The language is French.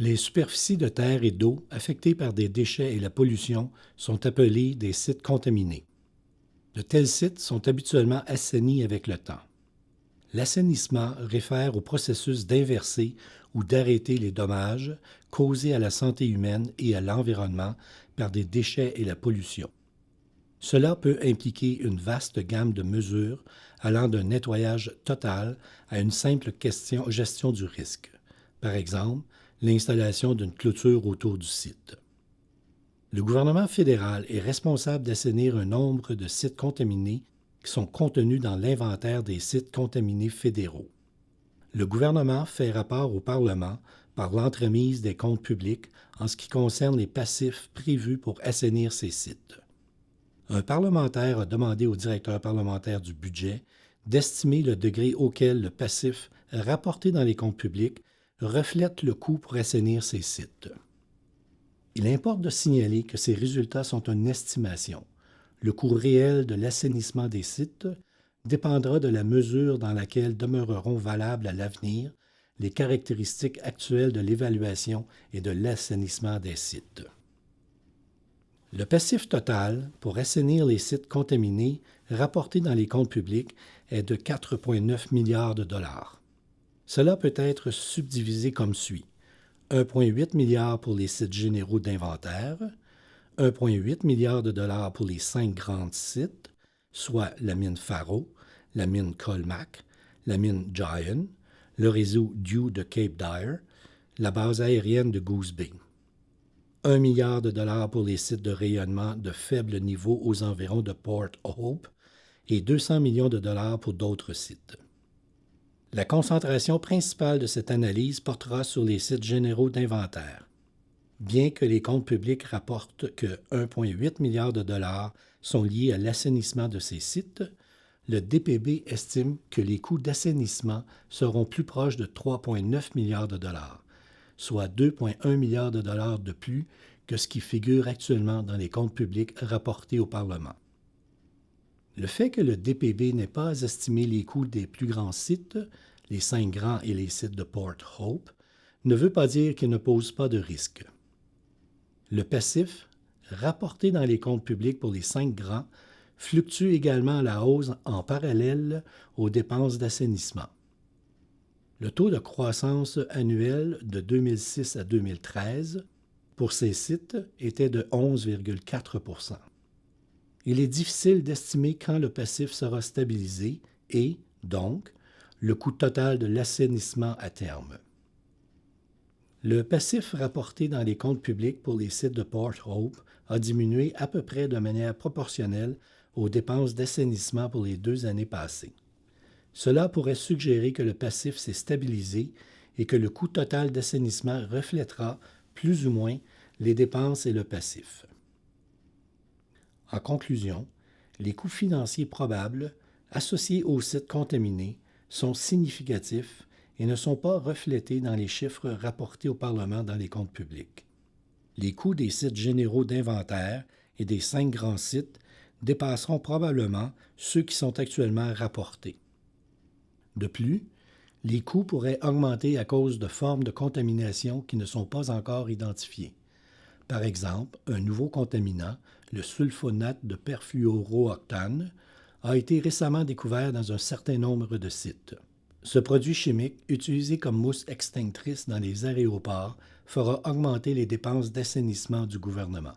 Les superficies de terre et d'eau affectées par des déchets et la pollution sont appelées des sites contaminés. De tels sites sont habituellement assainis avec le temps. L'assainissement réfère au processus d'inverser ou d'arrêter les dommages causés à la santé humaine et à l'environnement par des déchets et la pollution. Cela peut impliquer une vaste gamme de mesures allant d'un nettoyage total à une simple gestion du risque. Par exemple, l'installation d'une clôture autour du site. Le gouvernement fédéral est responsable d'assainir un nombre de sites contaminés qui sont contenus dans l'inventaire des sites contaminés fédéraux. Le gouvernement fait rapport au Parlement par l'entremise des comptes publics en ce qui concerne les passifs prévus pour assainir ces sites. Un parlementaire a demandé au directeur parlementaire du budget d'estimer le degré auquel le passif rapporté dans les comptes publics reflète le coût pour assainir ces sites. Il importe de signaler que ces résultats sont une estimation. Le coût réel de l'assainissement des sites dépendra de la mesure dans laquelle demeureront valables à l'avenir les caractéristiques actuelles de l'évaluation et de l'assainissement des sites. Le passif total pour assainir les sites contaminés rapporté dans les comptes publics est de 4,9 milliards de dollars. Cela peut être subdivisé comme suit. 1,8 milliard pour les sites généraux d'inventaire, 1,8 milliard de dollars pour les 5 grands sites, soit la mine Faro, la mine Colmac, la mine Giant, le réseau Dew de Cape Dyer, la base aérienne de Goose Bay. 1 milliard de dollars pour les sites de rayonnement de faible niveau aux environs de Port Hope et 200 millions de dollars pour d'autres sites. La concentration principale de cette analyse portera sur les sites généraux d'inventaire. Bien que les comptes publics rapportent que 1,8 milliard de dollars sont liés à l'assainissement de ces sites, le DPB estime que les coûts d'assainissement seront plus proches de 3,9 milliards de dollars, soit 2,1 milliards de dollars de plus que ce qui figure actuellement dans les comptes publics rapportés au Parlement. Le fait que le DPB n'ait pas estimé les coûts des plus grands sites, les 5 grands et les sites de Port Hope, ne veut pas dire qu'ils ne posent pas de risque. Le passif, rapporté dans les comptes publics pour les 5 grands, fluctue également à la hausse en parallèle aux dépenses d'assainissement. Le taux de croissance annuel de 2006 à 2013 pour ces sites était de 11,4 %. Il est difficile d'estimer quand le passif sera stabilisé et, donc, le coût total de l'assainissement à terme. Le passif rapporté dans les comptes publics pour les sites de Port Hope a diminué à peu près de manière proportionnelle aux dépenses d'assainissement pour les 2 années passées. Cela pourrait suggérer que le passif s'est stabilisé et que le coût total d'assainissement reflètera, plus ou moins, les dépenses et le passif. En conclusion, les coûts financiers probables associés aux sites contaminés sont significatifs et ne sont pas reflétés dans les chiffres rapportés au Parlement dans les comptes publics. Les coûts des sites généraux d'inventaire et des 5 grands sites dépasseront probablement ceux qui sont actuellement rapportés. De plus, les coûts pourraient augmenter à cause de formes de contamination qui ne sont pas encore identifiées. Par exemple, un nouveau contaminant, le sulfonate de perfluorooctane, a été récemment découvert dans un certain nombre de sites. Ce produit chimique, utilisé comme mousse extinctrice dans les aéroports, fera augmenter les dépenses d'assainissement du gouvernement.